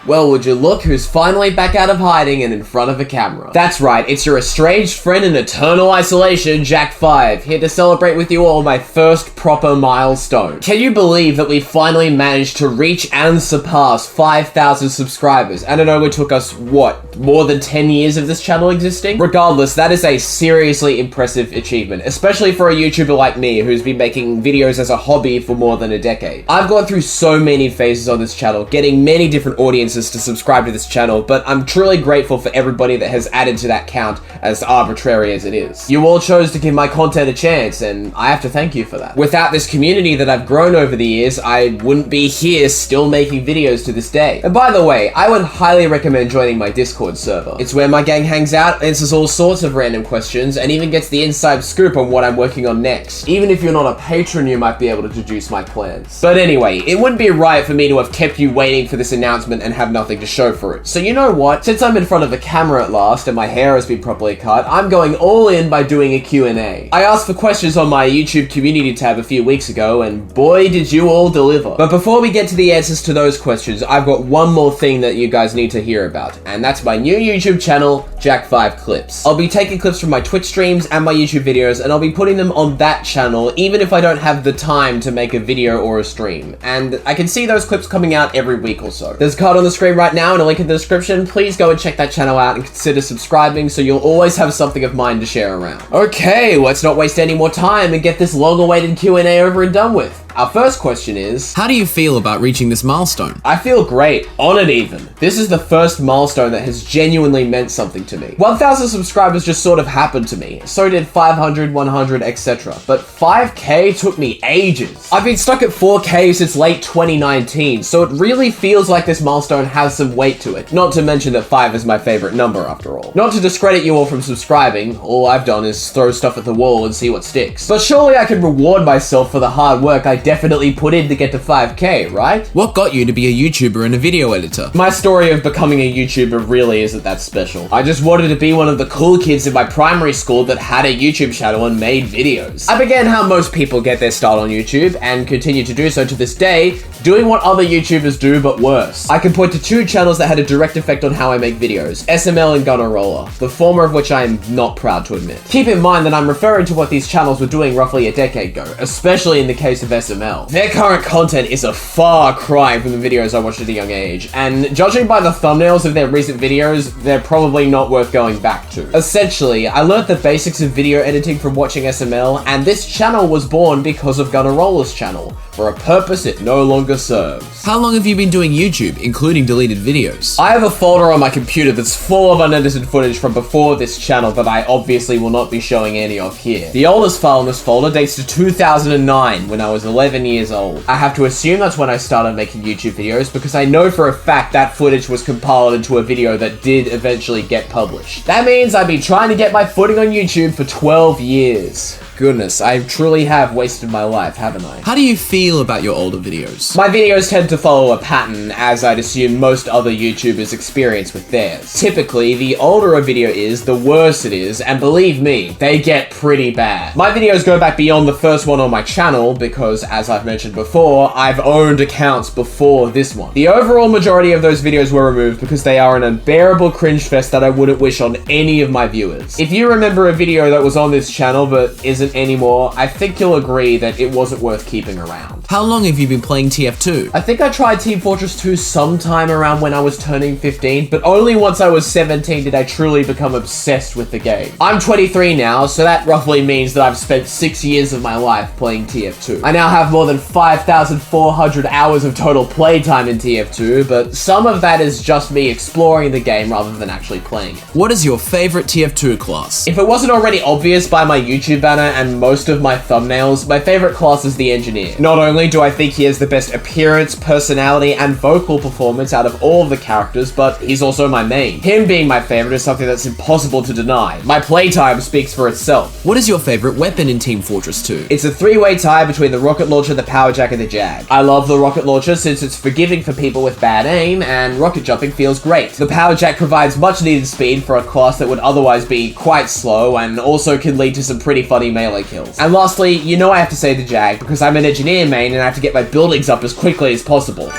Well, would you look who's finally back out of hiding and in front of a camera. That's right, it's your estranged friend in eternal isolation, Jack5, here to celebrate with you all my first proper milestone. Can you believe that we finally managed to reach and surpass 5,000 subscribers? And it only took us, what, more than 10 years of this channel existing? Regardless, that is a seriously impressive achievement, especially for a YouTuber like me who's been making videos as a hobby for more than a decade. I've gone through so many phases on this channel, getting many different audiences to subscribe to this channel, but I'm truly grateful for everybody that has added to that count, as arbitrary as it is. You all chose to give my content a chance, and I have to thank you for that. Without this community that I've grown over the years, I wouldn't be here still making videos to this day. And by the way, I would highly recommend joining my Discord server. It's where my gang hangs out, answers all sorts of random questions, and even gets the inside scoop on what I'm working on next. Even if you're not a patron, you might be able to deduce my plans. But anyway, it wouldn't be right for me to have kept you waiting for this announcement and have nothing to show for it. So you know what? Since I'm in front of a camera at last and my hair has been properly cut, I'm going all in by doing a Q&A. I asked for questions on my YouTube community tab a few weeks ago, and boy did you all deliver. But before we get to the answers to those questions, I've got one more thing that you guys need to hear about, and that's my new YouTube channel, Jack5 Clips. I'll be taking clips from my Twitch streams and my YouTube videos, and I'll be putting them on that channel even if I don't have the time to make a video or a stream. And I can see those clips coming out every week or so. There's a card on the screen right now and a link in the description. Please go and check that channel out and consider subscribing so you'll always have something of mine to share around. Okay, let's not waste any more time and get this long-awaited Q&A over and done with. Our first question is, how do you feel about reaching this milestone? I feel great, on it even. This is the first milestone that has genuinely meant something to me. 1,000 subscribers just sort of happened to me. So did 500, 100, etc. But 5K took me ages. I've been stuck at 4K since late 2019, so it really feels like this milestone has some weight to it. Not to mention that 5 is my favorite number after all. Not to discredit you all from subscribing, all I've done is throw stuff at the wall and see what sticks. But surely I can reward myself for the hard work I definitely put in to get to 5K, right? What got you to be a YouTuber and a video editor? My story of becoming a YouTuber really isn't that special. I just wanted to be one of the cool kids in my primary school that had a YouTube channel and made videos. I began how most people get their start on YouTube, and continue to do so to this day, doing what other YouTubers do but worse. I can point to 2 channels that had a direct effect on how I make videos, SML and Gunner Roller, the former of which I am not proud to admit. Keep in mind that I'm referring to what these channels were doing roughly a decade ago, especially in the case of SML. Their current content is a far cry from the videos I watched at a young age, and judging by the thumbnails of their recent videos, they're probably not worth going back to. Essentially, I learned the basics of video editing from watching SML, and this channel was born because of Gunner Roller's channel, for a purpose it no longer serves. How long have you been doing YouTube, including deleted videos? I have a folder on my computer that's full of unedited footage from before this channel that I obviously will not be showing any of here. The oldest file in this folder dates to 2009, when I was 11 years old. I have to assume that's when I started making YouTube videos, because I know for a fact that footage was compiled into a video that did eventually get published. That means I've been trying to get my footing on YouTube for 12 years. Goodness, I truly have wasted my life, haven't I? How do you feel about your older videos? My videos tend to follow a pattern, as I'd assume most other YouTubers experience with theirs. Typically, the older a video is, the worse it is, and believe me, they get pretty bad. My videos go back beyond the first one on my channel, because, as I've mentioned before, I've owned accounts before this one. The overall majority of those videos were removed because they are an unbearable cringe fest that I wouldn't wish on any of my viewers. If you remember a video that was on this channel but isn't anymore, I think you'll agree that it wasn't worth keeping around. How long have you been playing TF2? I think I tried Team Fortress 2 sometime around when I was turning 15, but only once I was 17 did I truly become obsessed with the game. I'm 23 now, so that roughly means that I've spent 6 years of my life playing TF2. I now have more than 5,400 hours of total playtime in TF2, but some of that is just me exploring the game rather than actually playing it. What is your favorite TF2 class? If it wasn't already obvious by my YouTube banner and most of my thumbnails, my favorite class is the Engineer. Not only do I think he has the best appearance, personality, and vocal performance out of all of the characters, but he's also my main. Him being my favorite is something that's impossible to deny. My playtime speaks for itself. What is your favorite weapon in Team Fortress 2? It's a 3-way tie between the rocket launcher, the power jack, and the jag. I love the rocket launcher since it's forgiving for people with bad aim, and rocket jumping feels great. The power jack provides much needed speed for a class that would otherwise be quite slow, and also can lead to some pretty funny melee kills. And lastly, you know I have to say the jag, because I'm an engineer main and I have to get my buildings up as quickly as possible.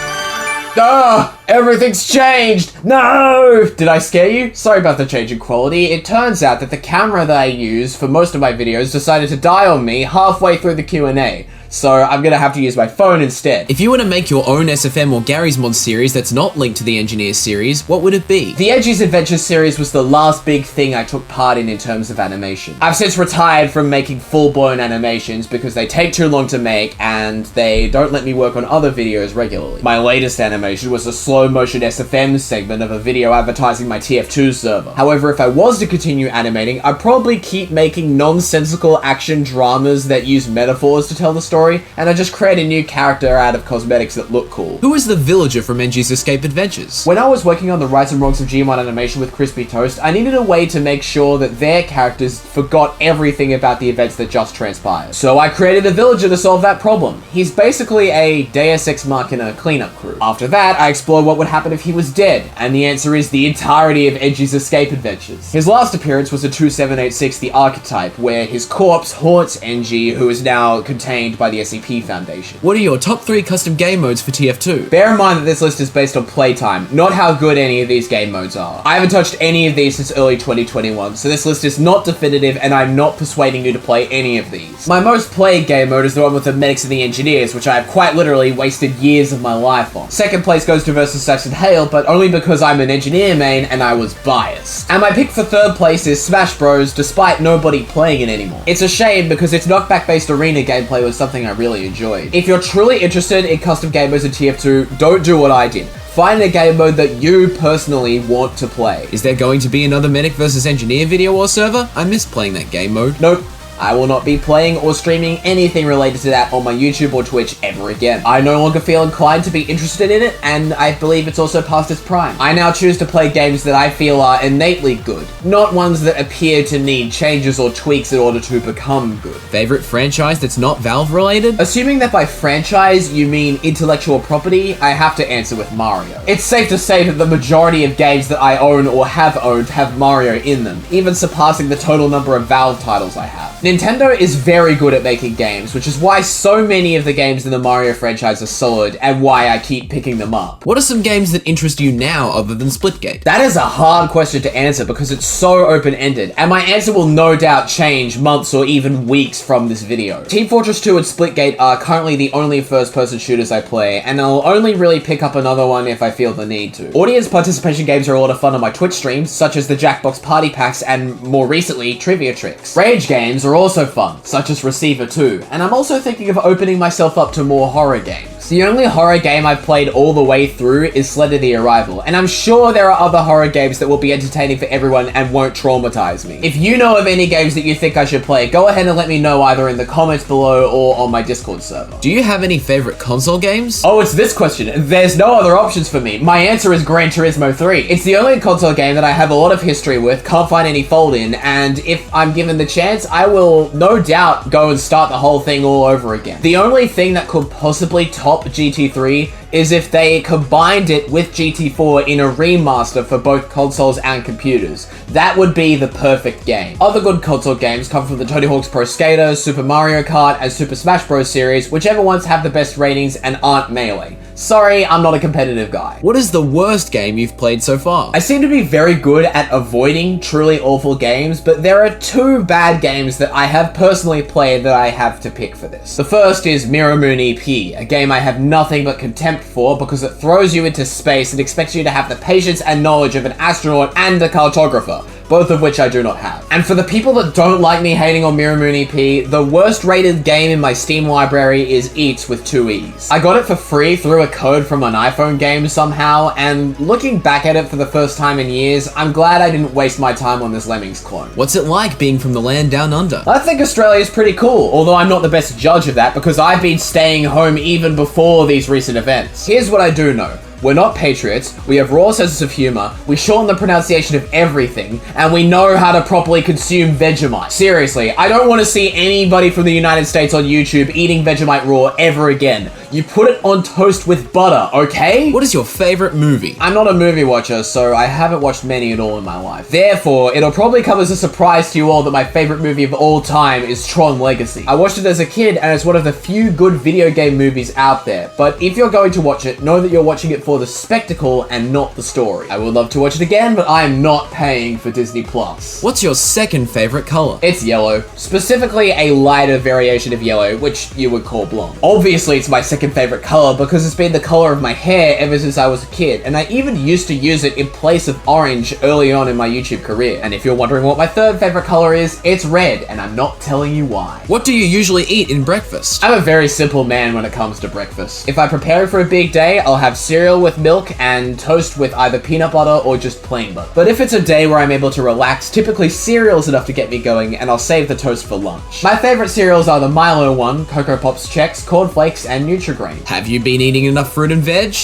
Everything's changed! No! Did I scare you? Sorry about the change in quality. It turns out that the camera that I use for most of my videos decided to die on me halfway through the Q&A. So I'm gonna have to use my phone instead. If you were to make your own SFM or Gary's Mod series that's not linked to the Engineers series, what would it be? The Edgy's Adventures series was the last big thing I took part in terms of animation. I've since retired from making full-blown animations because they take too long to make and they don't let me work on other videos regularly. My latest animation was a slow-motion SFM segment of a video advertising my TF2 server. However, if I was to continue animating, I'd probably keep making nonsensical action dramas that use metaphors to tell the story, and I just create a new character out of cosmetics that look cool. Who is the villager from Engy's Escape Adventures? When I was working on the rights and wrongs of Gmod animation with Crispy Toast, I needed a way to make sure that their characters forgot everything about the events that just transpired. So I created a villager to solve that problem. He's basically a Deus Ex Machina cleanup crew. After that, I explored what would happen if he was dead, and the answer is the entirety of Engy's Escape Adventures. His last appearance was in 2786 The Archetype, where his corpse haunts Engy, who is now contained by the SCP Foundation. What are your top 3 custom game modes for TF2? Bear in mind that this list is based on playtime, not how good any of these game modes are. I haven't touched any of these since early 2021, so this list is not definitive and I'm not persuading you to play any of these. My most played game mode is the one with the medics and the engineers, which I have quite literally wasted years of my life on. Second place goes to Versus Saxon Hale, but only because I'm an engineer main and I was biased. And my pick for third place is Smash Bros, despite nobody playing it anymore. It's a shame because its knockback-based arena gameplay was something I really enjoyed. If you're truly interested in custom game modes in TF2, don't do what I did. Find a game mode that you personally want to play. Is there going to be another Medic vs Engineer video or server? I miss playing that game mode. Nope. I will not be playing or streaming anything related to that on my YouTube or Twitch ever again. I no longer feel inclined to be interested in it, and I believe it's also past its prime. I now choose to play games that I feel are innately good, not ones that appear to need changes or tweaks in order to become good. Favorite franchise that's not Valve related? Assuming that by franchise you mean intellectual property, I have to answer with Mario. It's safe to say that the majority of games that I own or have owned have Mario in them, even surpassing the total number of Valve titles I have. Nintendo is very good at making games, which is why so many of the games in the Mario franchise are solid, and why I keep picking them up. What are some games that interest you now other than Splitgate? That is a hard question to answer because it's so open-ended, and my answer will no doubt change months or even weeks from this video. Team Fortress 2 and Splitgate are currently the only first-person shooters I play, and I'll only really pick up another one if I feel the need to. Audience participation games are a lot of fun on my Twitch streams, such as the Jackbox Party Packs and, more recently, Trivia Tricks. Rage games are also fun, such as Receiver 2, and I'm also thinking of opening myself up to more horror games. The only horror game I've played all the way through is Slender the Arrival, and I'm sure there are other horror games that will be entertaining for everyone and won't traumatize me. If you know of any games that you think I should play, go ahead and let me know either in the comments below or on my Discord server. Do you have any favorite console games? Oh, it's this question. There's no other options for me. My answer is Gran Turismo 3. It's the only console game that I have a lot of history with, can't find any fault in, and if I'm given the chance, I will no doubt go and start the whole thing all over again. The only thing that could possibly top GT3 is if they combined it with GT4 in a remaster for both consoles and computers. That would be the perfect game. Other good console games come from the Tony Hawk's Pro Skater, Super Mario Kart, and Super Smash Bros. Series, whichever ones have the best ratings and aren't Melee. Sorry, I'm not a competitive guy. What is the worst game you've played so far? I seem to be very good at avoiding truly awful games, but there are 2 bad games that I have personally played that I have to pick for this. The first is Mirror Moon EP, a game I have nothing but contempt for because it throws you into space and expects you to have the patience and knowledge of an astronaut and a cartographer, both of which I do not have. And for the people that don't like me hating on Mirror Moon EP, the worst rated game in my Steam library is Eats with 2 E's. I got it for free through a code from an iPhone game somehow, and looking back at it for the first time in years, I'm glad I didn't waste my time on this Lemmings clone. What's it like being from the land down under? I think Australia's pretty cool, although I'm not the best judge of that because I've been staying home even before these recent events. Here's what I do know. We're not patriots, we have raw senses of humor, we shorten the pronunciation of everything, and we know how to properly consume Vegemite. Seriously, I don't want to see anybody from the United States on YouTube eating Vegemite raw ever again. You put it on toast with butter, okay? What is your favorite movie? I'm not a movie watcher, so I haven't watched many at all in my life. Therefore, it'll probably come as a surprise to you all that my favorite movie of all time is Tron Legacy. I watched it as a kid, and it's one of the few good video game movies out there. But if you're going to watch it, know that you're watching it for the spectacle and not the story. I would love to watch it again, but I am not paying for Disney Plus. What's your second favorite color? It's yellow. Specifically a lighter variation of yellow, which you would call blonde. Obviously, it's my second favorite color because it's been the color of my hair ever since I was a kid, and I even used to use it in place of orange early on in my YouTube career. And if you're wondering what my third favorite color is, it's red, and I'm not telling you why. What do you usually eat in breakfast? I'm a very simple man when it comes to breakfast. If I prepare it for a big day, I'll have cereal with milk and toast with either peanut butter or just plain butter. But if it's a day where I'm able to relax, typically cereal's enough to get me going, and I'll save the toast for lunch. My favorite cereals are the Milo one, Cocoa Pops Chex, Corn Flakes, and Nutri-Grain. Have you been eating enough fruit and veg?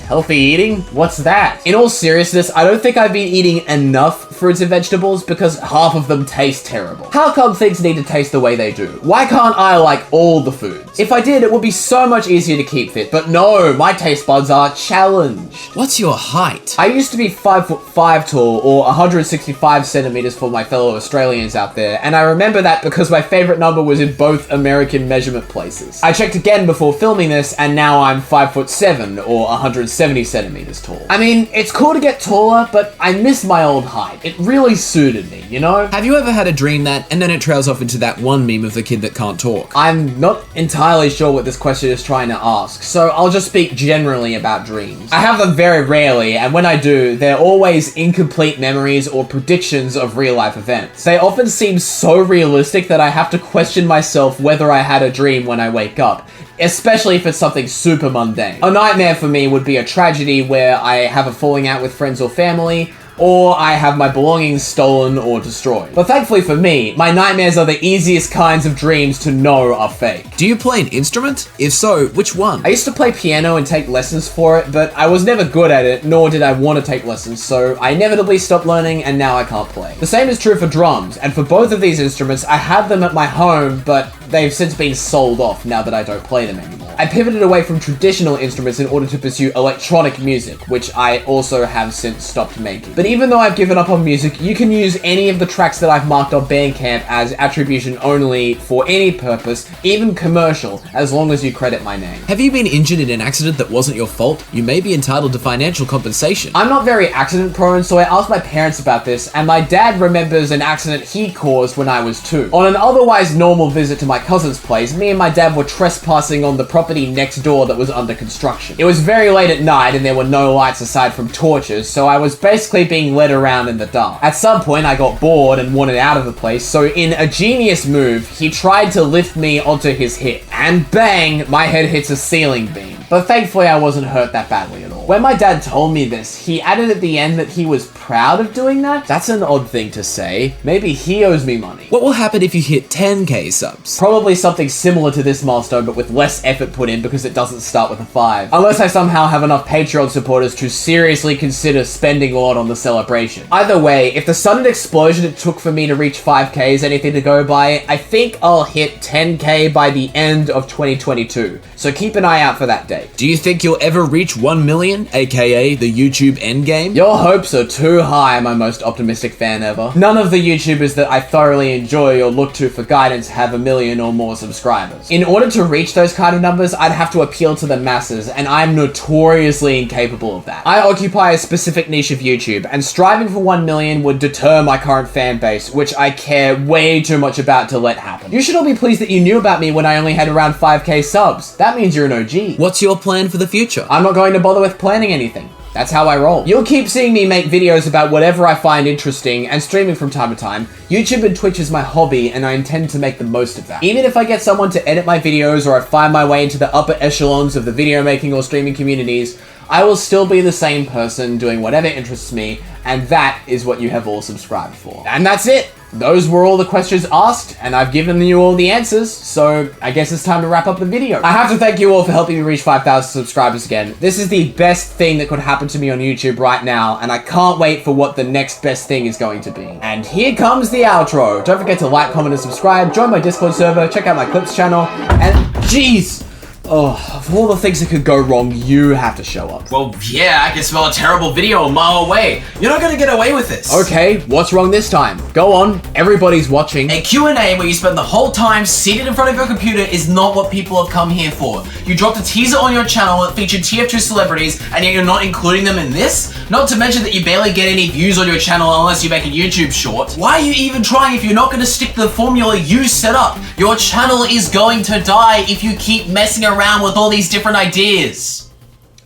Healthy eating? What's that? In all seriousness, I don't think I've been eating enough fruits and vegetables because half of them taste terrible. How come things need to taste the way they do? Why can't I like all the foods? If I did, it would be so much easier to keep fit, but no, my taste buds are challenged. What's your height? I used to be 5'5" tall, or 165 centimeters for my fellow Australians out there, and I remember that because my favorite number was in both American measurement places. I checked again before filming this, and now I'm 5'7", or 170 centimeters tall. I mean, it's cool to get taller, but I miss my old height. It really suited me, you know? Have you ever had a dream that, and then it trails off into that one meme of the kid that can't talk? I'm not entirely sure what this question is trying to ask, so I'll just speak generally about dreams. I have them very rarely, and when I do, they're always incomplete memories or predictions of real-life events. They often seem so realistic that I have to question myself whether I had a dream when I wake up, especially if it's something super mundane. A nightmare for me would be a tragedy where I have a falling out with friends or family, or I have my belongings stolen or destroyed. But thankfully for me, my nightmares are the easiest kinds of dreams to know are fake. Do you play an instrument? If so, which one? I used to play piano and take lessons for it, but I was never good at it, nor did I want to take lessons, so I inevitably stopped learning and now I can't play. The same is true for drums, and for both of these instruments, I had them at my home, but they've since been sold off now that I don't play them anymore. I pivoted away from traditional instruments in order to pursue electronic music, which I also have since stopped making. But even though I've given up on music, you can use any of the tracks that I've marked on Bandcamp as attribution only for any purpose, even commercial, as long as you credit my name. Have you been injured in an accident that wasn't your fault? You may be entitled to financial compensation. I'm not very accident prone, so I asked my parents about this, and my dad remembers an accident he caused when I was 2. On an otherwise normal visit to my cousin's place, me and my dad were trespassing on the property next door that was under construction. It was very late at night and there were no lights aside from torches, so I was basically being led around in the dark. At some point, I got bored and wanted out of the place, so in a genius move, he tried to lift me onto his hip. And bang, my head hits a ceiling beam. But thankfully, I wasn't hurt that badly at all. When my dad told me this, he added at the end that he was proud of doing that. That's an odd thing to say. Maybe he owes me money. What will happen if you hit 10k subs? Probably something similar to this milestone, but with less effort put in because it doesn't start with a 5. Unless I somehow have enough Patreon supporters to seriously consider spending a lot on the celebration. Either way, if the sudden explosion it took for me to reach 5k is anything to go by, I think I'll hit 10k by the end of 2022. So keep an eye out for that day. Do you think you'll ever reach 1 million, aka the YouTube endgame? Your hopes are too high, my most optimistic fan ever. None of the YouTubers that I thoroughly enjoy or look to for guidance have 1 million or more subscribers. In order to reach those kind of numbers, I'd have to appeal to the masses, and I'm notoriously incapable of that. I occupy a specific niche of YouTube, and striving for 1 million would deter my current fan base, which I care way too much about to let happen. You should all be pleased that you knew about me when I only had around 5k subs. That means you're an OG. What's your plan for the future? I'm not going to bother with planning anything. That's how I roll. You'll keep seeing me make videos about whatever I find interesting and streaming from time to time. YouTube and Twitch is my hobby and I intend to make the most of that. Even if I get someone to edit my videos or I find my way into the upper echelons of the video making or streaming communities, I will still be the same person doing whatever interests me, and that is what you have all subscribed for. And that's it! Those were all the questions asked, and I've given you all the answers, so I guess it's time to wrap up the video. I have to thank you all for helping me reach 5,000 subscribers again. This is the best thing that could happen to me on YouTube right now, and I can't wait for what the next best thing is going to be. And here comes the outro. Don't forget to like, comment, and subscribe, join my Discord server, check out my Clips channel, and jeez! Oh, of all the things that could go wrong, you have to show up. Well, yeah, I can smell a terrible video a mile away. You're not gonna get away with this. Okay, what's wrong this time? Go on, everybody's watching. A Q&A where you spend the whole time seated in front of your computer is not what people have come here for. You dropped a teaser on your channel that featured TF2 celebrities, and yet you're not including them in this? Not to mention that you barely get any views on your channel unless you make a YouTube short. Why are you even trying if you're not going to stick to the formula you set up? Your channel is going to die if you keep messing around with all these different ideas.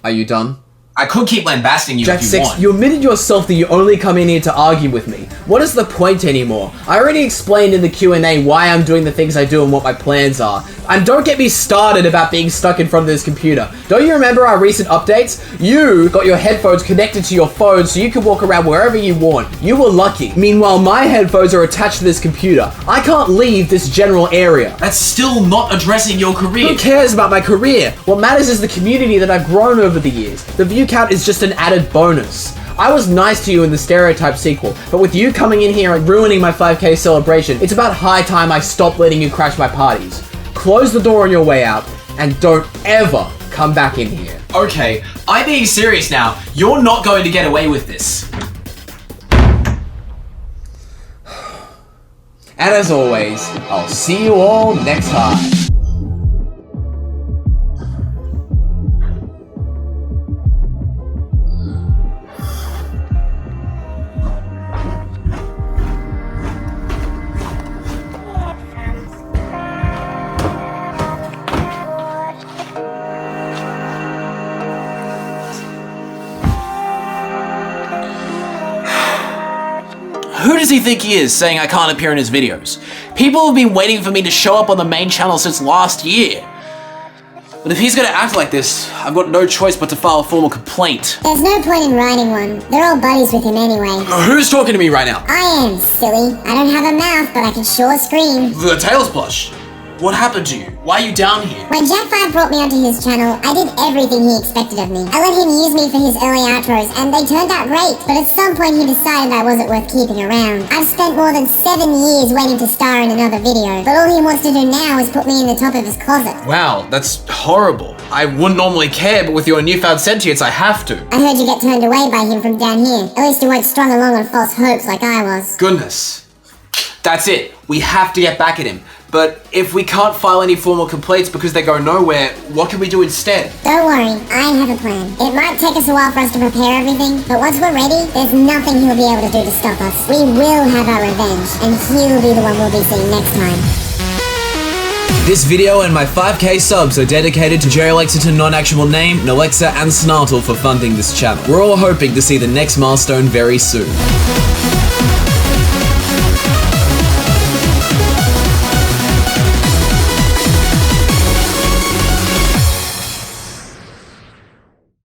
Are you done? I could keep lambasting you if you Jack6, want. you admitted yourself that you only come in here to argue with me. What is the point anymore? I already explained in the Q&A why I'm doing the things I do and what my plans are. And don't get me started about being stuck in front of this computer. Don't you remember our recent updates? You got your headphones connected to your phone so you could walk around wherever you want. You were lucky. Meanwhile, my headphones are attached to this computer. I can't leave this general area. That's still not addressing your career. Who cares about my career? What matters is the community that I've grown over the years. The view count is just an added bonus. I was nice to you in the Stereotype sequel, but with you coming in here and ruining my 5K celebration, it's about high time I stop letting you crash my parties. Close the door on your way out, and don't ever come back in here. Okay, I'm being serious now. You're not going to get away with this. And as always, I'll see you all next time. Who does he think he is, saying I can't appear in his videos? People have been waiting for me to show up on the main channel since last year. But if he's gonna act like this, I've got no choice but to file a formal complaint. There's no point in writing one. They're all buddies with him anyway. Who's talking to me right now? I am, silly. I don't have a mouth, but I can sure scream. The Tails plush. What happened to you? Why are you down here? When Jack5 brought me onto his channel, I did everything he expected of me. I let him use me for his early outros, and they turned out great. But at some point he decided I wasn't worth keeping around. I've spent more than 7 years waiting to star in another video, but all he wants to do now is put me in the top of his closet. Wow, that's horrible. I wouldn't normally care, but with your newfound sentience, I have to. I heard you get turned away by him from down here. At least you weren't strung along on false hopes like I was. Goodness. That's it. We have to get back at him. But if we can't file any formal complaints because they go nowhere, what can we do instead? Don't worry, I have a plan. It might take us a while for us to prepare everything, but once we're ready, there's nothing he'll be able to do to stop us. We will have our revenge, and he'll be the one we'll be seeing next time. This video and my 5K subs are dedicated to J-Alexa non-actual name, Nalexa and Snartle for funding this channel. We're all hoping to see the next milestone very soon.